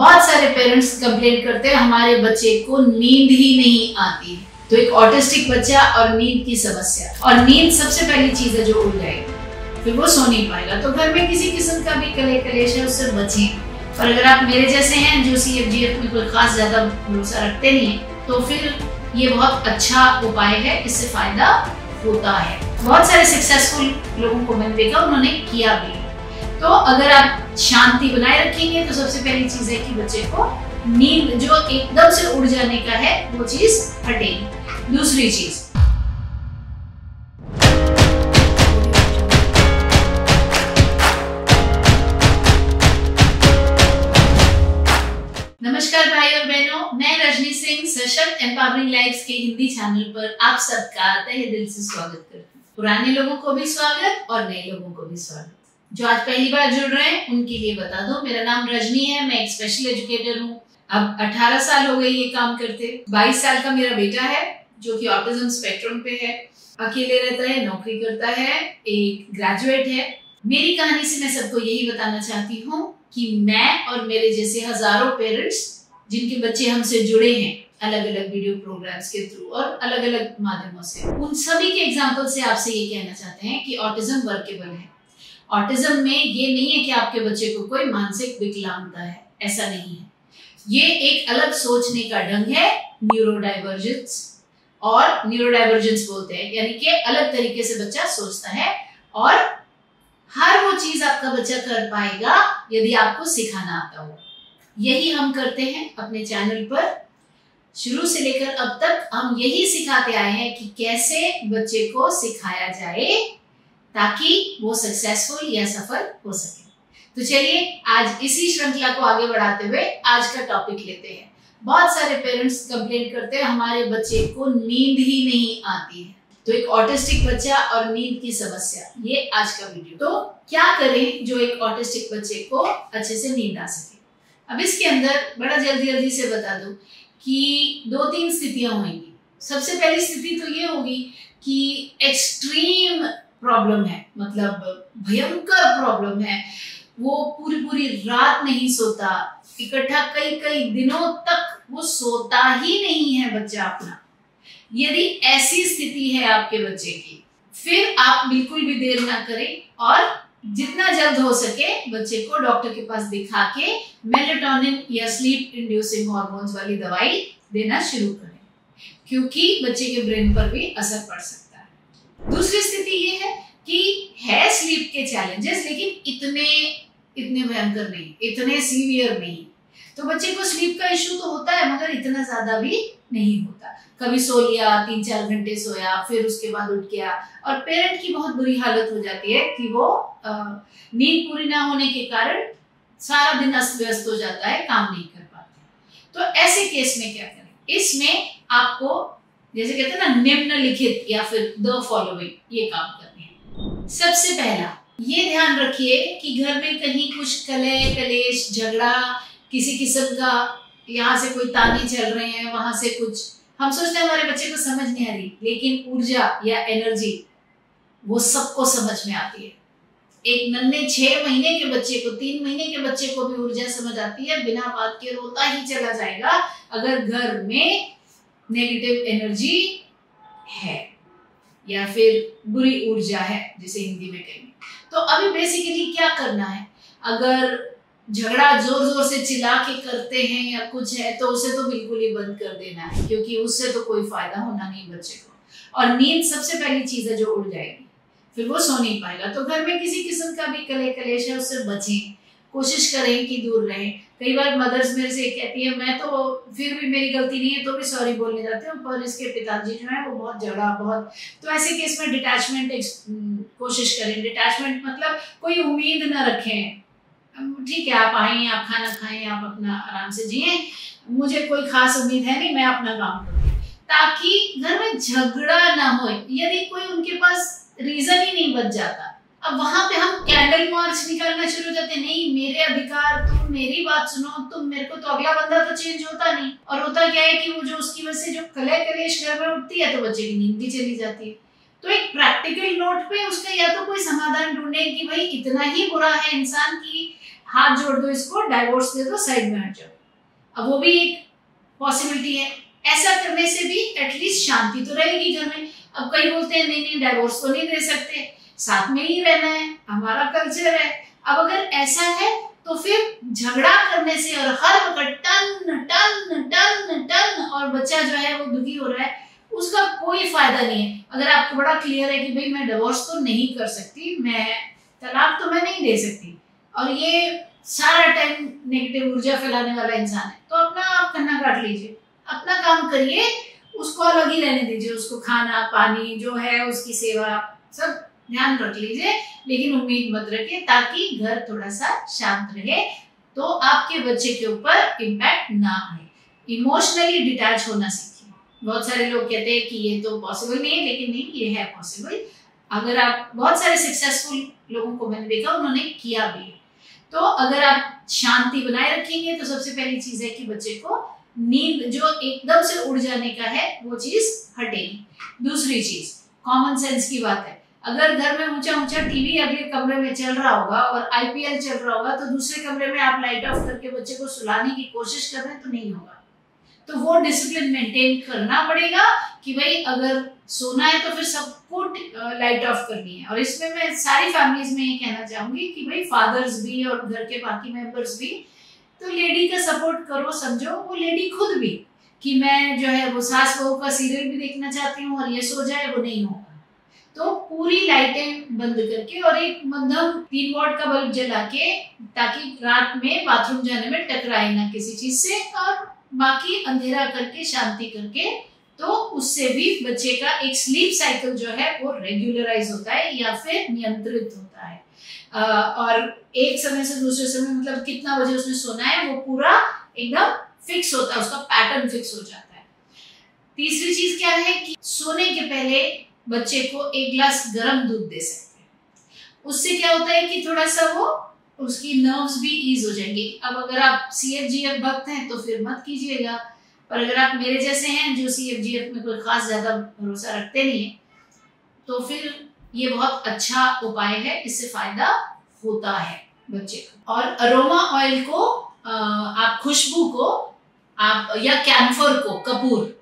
बहुत सारे parents complain करते हैं हमारे बच्चे को नींद ही नहीं आती। तो एक ऑटिस्टिक बच्चा और नींद की समस्या, और नींद सबसे पहली चीज है जो उड़ जाएगी, फिर वो सो नहीं पाएगा। तो घर में किसी किस्म का भी कले कलेश है उससे बचें। और अगर आप मेरे जैसे हैं जो CFGF में कोई खास ज्यादा भरोसा रखते नहीं है, तो फिर ये बहुत अच्छा उपाय है, इससे फायदा होता है। बहुत सारे सक्सेसफुल लोगों को मैंने देखा, उन्होंने किया भी। तो अगर आप शांति बनाए रखेंगे तो सबसे पहली चीज है कि बच्चे को नींद जो एकदम से उड़ जाने का है वो चीज हटेगी। दूसरी चीज, नमस्कार भाई और बहनों, मैं रजनी सिंह सशक्त एम्पावरिंग लाइव्स के हिंदी चैनल पर आप सबका तहे दिल से स्वागत करती हूँ। पुराने लोगों को भी स्वागत और नए लोगों को भी स्वागत। जो आज पहली बार जुड़ रहे हैं उनके लिए बता दूं, मेरा नाम रजनी है, मैं एक स्पेशल एजुकेटर हूँ। अब 18 साल हो गए ये काम करते। 22 साल का मेरा बेटा है जो कि ऑटिज्म स्पेक्ट्रम पे है, अकेले रहता है, नौकरी करता है, एक ग्रेजुएट है। मेरी कहानी से मैं सबको यही बताना चाहती हूँ कि मैं और मेरे जैसे हजारों पेरेंट्स जिनके बच्चे हमसे जुड़े हैं अलग अलग वीडियो प्रोग्राम्स के थ्रू और अलग अलग माध्यमों से, उन सभी के एग्जाम्पल से आपसे ये कहना चाहते हैं कि ऑटिज्म वर्केबल है। ऑटिज्म में ये नहीं है कि आपके बच्चे को कोई मानसिक विकलांगता है, ऐसा नहीं है। ये एक अलग सोचने का ढंग है, न्यूरोडाइवर्जेंस, और न्यूरोडाइवर्जेंस बोलते हैं, यानी कि अलग तरीके से बच्चा सोचता है और हर वो चीज आपका बच्चा कर पाएगा यदि आपको सिखाना आता हो। यही हम करते हैं अपने चैनल पर। शुरू से लेकर अब तक हम यही सिखाते आए हैं कि कैसे बच्चे को सिखाया जाए ताकि वो सक्सेसफुल या सफल हो सके। तो चलिए आज इसी श्रृंखला को आगे बढ़ाते हुए आज का टॉपिक लेते हैं। बहुत सारे पेरेंट्स कंप्लेन करते हैं हमारे बच्चे को नींद ही नहीं आती है। तो एक ऑटिस्टिक बच्चा और नींद की समस्या, ये आज का वीडियो। तो क्या करें जो एक ऑटिस्टिक बच्चे को अच्छे से नींद आ सके। अब इसके अंदर बड़ा जल्दी से बता दूं कि 2-3 स्थितियां होंगी। सबसे पहली स्थिति तो ये होगी कि एक्सट्रीम प्रॉब्लम है, मतलब भयंकर प्रॉब्लम है, वो पूरी रात नहीं सोता, इकट्ठा कई दिनों तक वो सोता ही नहीं है बच्चा अपना। यदि ऐसी स्थिति है आपके बच्चे की, फिर आप बिल्कुल भी देर ना करें और जितना जल्द हो सके बच्चे को डॉक्टर के पास दिखा के मेलेटोनिन या स्लीप इंड्यूसिंग हार्मोन्स वाली दवाई देना शुरू करें, क्योंकि बच्चे के ब्रेन पर भी असर पड़ सकता है। दूसरी स्थिति ये है कि है स्लीप के चैलेंजेस, लेकिन इतने भयंकर नहीं, इतने सीवियर नहीं। तो बच्चे को स्लीप का इश्यू तो होता है मगर इतना ज्यादा भी नहीं होता। कभी सो लिया, 3-4 घंटे सोया, फिर उसके बाद उठ गया, और पेरेंट की बहुत बुरी हालत हो जाती है कि वो नींद पूरी ना होने के कारण सारा दिन अस्त व्यस्त हो जाता है, काम नहीं कर पाते। तो ऐसे केस में क्या करें? इसमें आपको जैसे कहते हैं ना निम्नलिखित या फिर द फॉलोइंग, ये काम करने हैं। सबसे पहला ये ध्यान रखिए कि घर में कहीं कुछ कलह कलेश झगड़ा किसी किस्म का, यहाँ से कोई ताने चल रहे हैं, वहां से कुछ, हम सोचते हैं हमारे बच्चे को समझ नहीं आ रही, लेकिन ऊर्जा या एनर्जी वो सबको समझ में आती है। एक नन्हे 6 महीने के बच्चे को, 3 महीने के बच्चे को भी ऊर्जा समझ आती है, बिना बात के रोता ही चला जाएगा अगर घर में नेगेटिव एनर्जी है या फिर बुरी ऊर्जा है जिसे हिंदी में कहेंगे। तो अभी बेसिकली क्या करना है, अगर झगड़ा जोर जोर से चिल्ला के करते हैं या कुछ है तो उसे तो बिल्कुल ही बंद कर देना है, क्योंकि उससे तो कोई फायदा होना नहीं बच्चे को। और नींद सबसे पहली चीज है जो उड़ जाएगी, फिर वो सो नहीं पाएगा। तो घर में किसी किस्म का भी कले कलेश है उससे बचें, कोशिश करें कि दूर रहें। कई बार मदर्स मेरे से कहती है मैं तो फिर भी मेरी गलती नहीं है तो भी सॉरी बोलने जाते हैं, पर इसके पिताजी जो है वो बहुत झगड़ा बहुत। तो ऐसे केस में डिटैचमेंट कोशिश करें। डिटैचमेंट मतलब कोई उम्मीद ना रखें, ठीक है आप आए, आप खाना खाएं, आप अपना आराम से जिए, मुझे कोई खास उम्मीद है नहीं, मैं अपना काम करूँ, ताकि घर में झगड़ा ना हो। यदि कोई उनके पास रीजन ही नहीं बच जाता, अब वहां पे हम कैंडल मार्च निकालना शुरू हो जाते, नहीं मेरे अधिकार, तुम मेरी बात सुनो, तुम मेरे को, तो अगला बंदा तो चेंज होता नहीं। और होता क्या है कि वो जो उसकी वजह से जो कलह कलेश घर में उठती है तो बच्चे की नींद भी चली जाती है। तो एक प्रैक्टिकल नोट पे उसका या तो कोई समाधान ढूंढे कि भाई इतना ही बुरा है इंसान की हाथ जोड़ दो, इसको डाइवोर्स दे दो, साइड में हट जाओ। अब वो भी एक पॉसिबिलिटी है। ऐसा करने से भी एटलीस्ट शांति तो रहेगी घर में। अब कई बोलते हैं नहीं नहीं डाइवोर्स तो नहीं दे सकते, साथ में ही रहना है, हमारा कल्चर है। अब अगर ऐसा है तो फिर झगड़ा करने से और हर वक्त टन टन टन टन और बच्चा जो है वो दुखी हो रहा है, उसका कोई फायदा नहीं है। अगर आपको बड़ा क्लियर है कि भाई मैं डिवोर्स तो नहीं कर सकती, मैं तलाक तो मैं नहीं दे सकती, और ये सारा टाइम नेगेटिव ऊर्जा फैलाने वाला इंसान है, तो अपना आप कन्ना काट लीजिए, अपना काम करिए, उसको अलग ही रहने दीजिए, उसको खाना पानी जो है उसकी सेवा सब ध्यान रख लीजिए, लेकिन उम्मीद मत रखिए, ताकि घर थोड़ा सा शांत रहे, तो आपके बच्चे के ऊपर इम्पैक्ट ना आए। इमोशनली डिटैच होना सीखिए। बहुत सारे लोग कहते हैं कि ये तो पॉसिबल नहीं है, लेकिन नहीं, ये है पॉसिबल। अगर आप, बहुत सारे सक्सेसफुल लोगों को मैंने देखा उन्होंने किया भी है। तो अगर आप शांति बनाए रखेंगे तो सबसे पहली चीज है कि बच्चे को नींद जो एकदम से उड़ जाने का है वो चीज हटेगी। दूसरी चीज कॉमन सेंस की बात है, अगर घर में ऊंचा ऊंचा टीवी अगले कमरे में चल रहा होगा और आईपीएल चल रहा होगा, तो दूसरे कमरे में आप लाइट ऑफ करके बच्चे को सुलाने की कोशिश कर रहे हैं तो नहीं होगा। तो वो डिसिप्लिन मेंटेन करना पड़ेगा कि भाई अगर सोना है तो फिर सबको लाइट ऑफ करनी है। और इसमें मैं सारी फैमिलीज में ये कहना चाहूंगी कि भाई फादर्स भी और घर के बाकी मेंबर्स भी, तो लेडी का सपोर्ट करो, समझो वो लेडी खुद भी कि मैं जो है वो सास बहू का सीरियल भी देखना चाहती हूँ और ये सो जाए, वो नहीं होगा। तो पूरी लाइटें बंद करके और एक मध्यम 3 वॉट का बल्ब जला के, ताकि रात में बाथरूम जाने में टकराए ना किसी चीज से, और बाकी अंधेरा करके शांति करके, तो उससे भी बच्चे का एक स्लीप साइकिल जो है वो रेगुलराइज होता है या फिर नियंत्रित होता है। और एक समय से दूसरे समय, मतलब कितना बजे उसने सोना है, वो पूरा एकदम फिक्स होता है, उसका पैटर्न फिक्स हो जाता है। तीसरी चीज क्या है कि सोने के पहले बच्चे को 1 गिलास गर्म दूध दे सकते हैं। उससे क्या होता है कि थोड़ा सा वो उसकी नर्व्स भी ईज हो जाएंगी। अब अगर आप CFGF भक्त हैं तो फिर मत कीजिएगा, पर अगर आप मेरे जैसे हैं जो CFGF में कोई खास ज्यादा भरोसा रखते नहीं है, तो फिर ये बहुत अच्छा उपाय है, इससे फायदा होता है बच्चे को। और अरोमा ऑयल को आप खुशबू को आप या कैम्फर को, कपूर,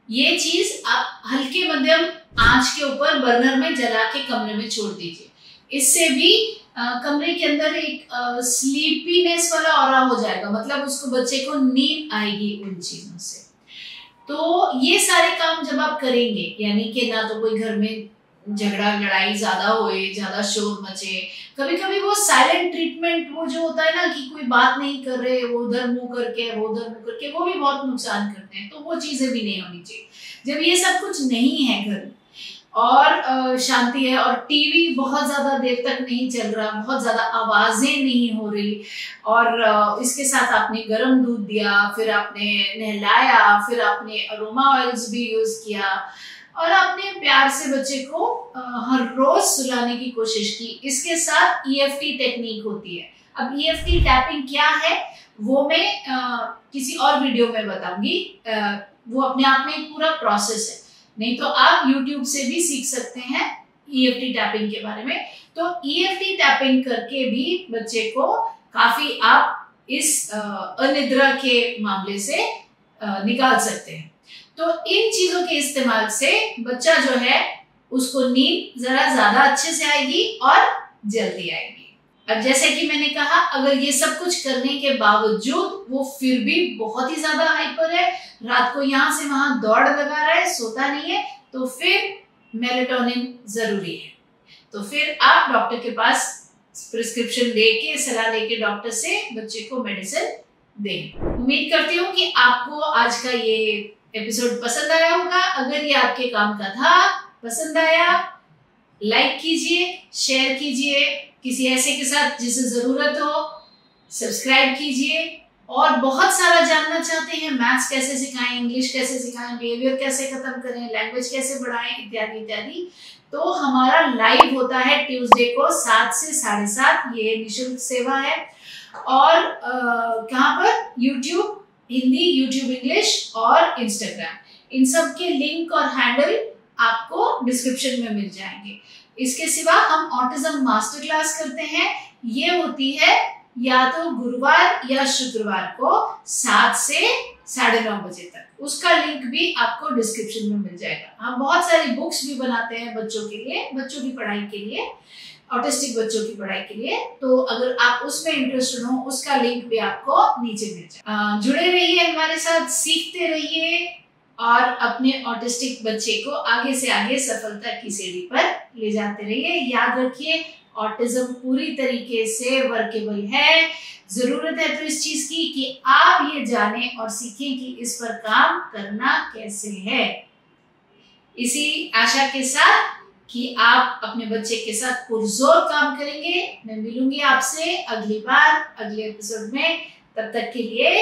ये चीज आप हल्के मध्यम आंच के ऊपर बर्नर में जला के कमरे में छोड़ दीजिए। इससे भी कमरे के अंदर एक स्लीपीनेस वाला ऑरा हो जाएगा, मतलब उसको बच्चे को नींद आएगी उन चीजों से। तो ये सारे काम जब आप करेंगे, यानी कि ना तो कोई घर में झगड़ा लड़ाई ज्यादा होए, ज्यादा शोर मचे, कभी कभी वो साइलेंट ट्रीटमेंट वो जो होता है ना कि कोई बात नहीं कर रहे, वो उधर मुंह करके वो उधर मुंह करके, वो भी बहुत नुकसान करते हैं। तो वो चीजें भी नहीं होनी चाहिए। जब ये सब कुछ नहीं है घर और शांति है और टीवी बहुत ज्यादा देर तक नहीं चल रहा, बहुत ज्यादा आवाजें नहीं हो रही, और इसके साथ आपने गर्म दूध दिया, फिर आपने नहलाया, फिर आपने अरोमा ऑयल्स भी यूज किया, और आपने प्यार से बच्चे को हर रोज सुलाने की कोशिश की। इसके साथ EFT टेक्निक होती है। अब EFT टैपिंग क्या है वो मैं किसी और वीडियो में बताऊंगी। वो अपने आप में एक पूरा प्रोसेस है, नहीं तो आप YouTube से भी सीख सकते हैं EFT टैपिंग के बारे में। तो EFT टैपिंग करके भी बच्चे को काफी आप इस अनिद्रा के मामले से निकाल सकते हैं। तो इन चीजों के इस्तेमाल से बच्चा जो है उसको नींद जरा ज्यादा अच्छे से आएगी और जल्दी आएगी। अब जैसे कि मैंने कहा, अगर ये सब कुछ करने के बावजूद वो फिर भी बहुत ही ज्यादा हाइपर है, रात को यहाँ से वहां दौड़ लगा रहा है, सोता नहीं है, तो फिर मेलेटोनिन जरूरी है। तो फिर आप डॉक्टर के पास प्रिस्क्रिप्शन लेके, सलाह लेके डॉक्टर से बच्चे को मेडिसिन दें। उम्मीद करती हूँ कि आपको आज का ये एपिसोड पसंद आया होगा। अगर ये आपके काम का था, पसंद आया, लाइक कीजिए, शेयर कीजिए किसी ऐसे के साथ जिसे जरूरत हो, सब्सक्राइब कीजिए। और बहुत सारा जानना चाहते हैं, मैथ्स कैसे सिखाएं, इंग्लिश कैसे सिखाएं, बिहेवियर कैसे खत्म करें, लैंग्वेज कैसे बढ़ाएं, इत्यादि इत्यादि, तो हमारा लाइव होता है ट्यूसडे को 7 से 7:30। ये निःशुल्क सेवा है। और कहाँ पर? यूट्यूब हिंदी, यूट्यूब इंग्लिश और इंस्टाग्राम, इन सब के लिंक और हैंडल आपको डिस्क्रिप्शन में मिल जाएंगे। इसके सिवा हम ऑटिज्म मास्टर क्लास करते हैं। ये होती है या तो गुरुवार या शुक्रवार को 7 से 9:30 बजे तक। उसका लिंक भी आपको डिस्क्रिप्शन में मिल जाएगा। हम बहुत सारी बुक्स भी बनाते हैं बच्चों के लिए, बच्चों की पढ़ाई के लिए, ऑटिस्टिक बच्चों की पढ़ाई के लिए। तो अगर आप उसमें इंटरेस्टेड हो, उसका लिंक भी आपको नीचे मिल जाएगा। जुड़े रहिए हमारे साथ, सीखते रहिए और अपने ऑटिस्टिक बच्चे को आगे से आगे सफलता की सीढ़ी पर ले जाते रहिए। याद रखिए, ऑटिज्म पूरी तरीके से वर्केबल है। जरूरत है तो इस चीज की कि आप ये जानें और सीखें कि इस पर काम करना कैसे है। इसी आशा के साथ कि आप अपने बच्चे के साथ पुरजोर काम करेंगे, मैं मिलूंगी आपसे अगली बार अगले एपिसोड में। तब तक के लिए